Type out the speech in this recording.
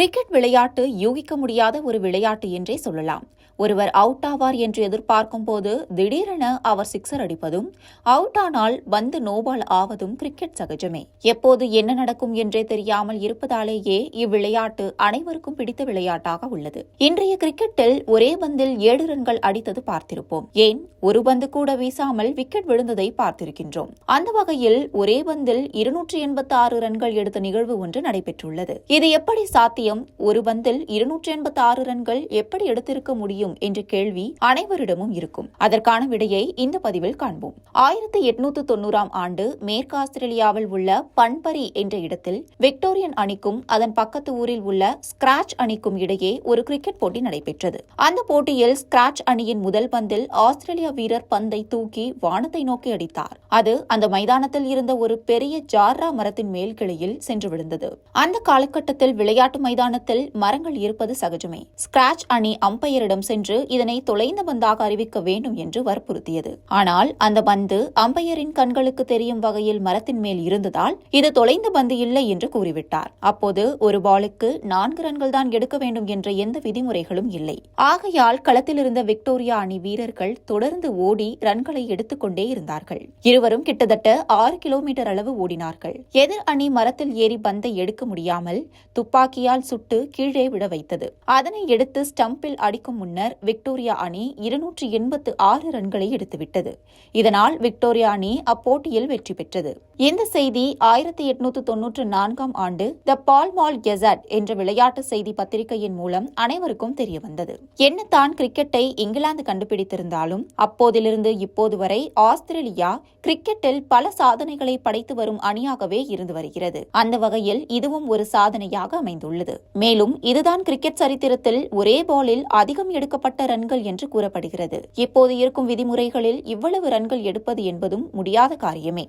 Cricket விளையாட்டு யூகிக்க முடியாத ஒரு விளையாட்டு என்றே சொல்லலாம். ஒருவர் அவுட் ஆவார் என்று எதிர்பார்க்கும் போது திடீரென அவர் சிக்ஸர் அடிப்பதும், அவுட் ஆனால் பந்து நோபால் ஆவதும் கிரிக்கெட் சகஜமே. எப்போது என்ன நடக்கும் என்றே தெரியாமல் இருப்பதாலேயே இவ்விளையாட்டு அனைவருக்கும் பிடித்த விளையாட்டாக உள்ளது. இன்றைய கிரிக்கெட்டில் ஒரே பந்தில் 7 ரன்கள் அடித்தது பார்த்திருப்போம். ஏன் ஒரு பந்து கூட வீசாமல் விக்கெட் விழுந்ததை பார்த்திருக்கின்றோம். அந்த வகையில் ஒரே பந்தில் 286 ரன்கள் எடுத்த நிகழ்வு ஒன்று நடைபெற்றுள்ளது. இது எப்படி சாத்தியம்? ஒரு பந்தில் 286 ரன்கள் எப்படி எடுத்திருக்க முடியும் என்ற கேள்வி அனைவரிடமும் இருக்கும். அதற்கான விடையை இந்த பதிவில் காண்போம். 1890ஆம் ஆண்டு மேற்கு ஆஸ்திரேலியாவில் உள்ள பன்பரி என்ற இடத்தில் விக்டோரியன் அணிக்கும் அதன் பக்கத்து ஊரில் உள்ள ஸ்கிராட்ச் அணிக்கும் இடையே ஒரு கிரிக்கெட் போட்டி நடைபெற்றது. அந்த போட்டியில் ஸ்கிராட்ச் அணியின் முதல் பந்தில் ஆஸ்திரேலியா வீரர் பந்தை தூக்கி வானத்தை நோக்கி அடித்தார். அது அந்த மைதானத்தில் இருந்த ஒரு பெரிய ஜார்ரா மரத்தின் மேல் கிளையில் சென்று விழுந்தது. அந்த காலகட்டத்தில் விளையாட்டு மைதானத்தில் மரங்கள் இருப்பது சகஜமே. ஸ்கிராட்ச் அணி அம்பையரிடம் சென்று இதனை தொலைந்த பந்தாக அறிவிக்க வேண்டும் என்று வற்புறுத்தியது. ஆனால் அந்த பந்து அம்பையரின் கண்களுக்கு தெரியும் வகையில் மரத்தின் மேல் இருந்ததால் இது தொலைந்த பந்து இல்லை என்று கூறிவிட்டார். அப்போது ஒரு பாலுக்கு 4 ரன்கள் தான் எடுக்க வேண்டும் என்ற எந்த விதிமுறைகளும் இல்லை. ஆகையால் களத்தில் இருந்த விக்டோரியா அணி வீரர்கள் தொடர்ந்து ஓடி ரன்களை எடுத்துக்கொண்டே இருந்தார்கள். இருவரும் கிட்டத்தட்ட 6 கிலோமீட்டர் அளவு ஓடினார்கள். எதிர் அணி மரத்தில் ஏறி பந்தை எடுக்க முடியாமல் துப்பாக்கியால் சுட்டு கீழே விட வைத்தது. அதனை எடுத்து ஸ்டம்பில் அடிக்கும் முன்னர் விக்டோரியா அணி 286 ரன்களை எடுத்துவிட்டது. இதனால் விக்டோரியா அணி அப்போட்டியில் வெற்றி பெற்றது. இந்த செய்தி 1894ஆம் ஆண்டு த பால் மால் கெசட் என்ற விளையாட்டு செய்தி பத்திரிகையின் மூலம் அனைவருக்கும் தெரியவந்தது. என்னத்தான் கிரிக்கெட்டை இங்கிலாந்து கண்டுபிடித்திருந்தாலும் அப்போதிலிருந்து இப்போது வரை ஆஸ்திரேலியா கிரிக்கெட்டில் பல சாதனைகளை படைத்து வரும் அணியாகவே இருந்து வருகிறது. அந்த வகையில் இதுவும் ஒரு சாதனையாக அமைந்துள்ளது. மேலும் இதுதான் கிரிக்கெட் சரித்திரத்தில் ஒரே பாலில் அதிகம் எடுக்கப்பட்ட ரன்கள் என்று கூறப்படுகிறது. இப்போது இருக்கும் விதிமுறைகளில் இவ்வளவு ரன்கள் எடுப்பது என்பதும் முடியாத காரியமே.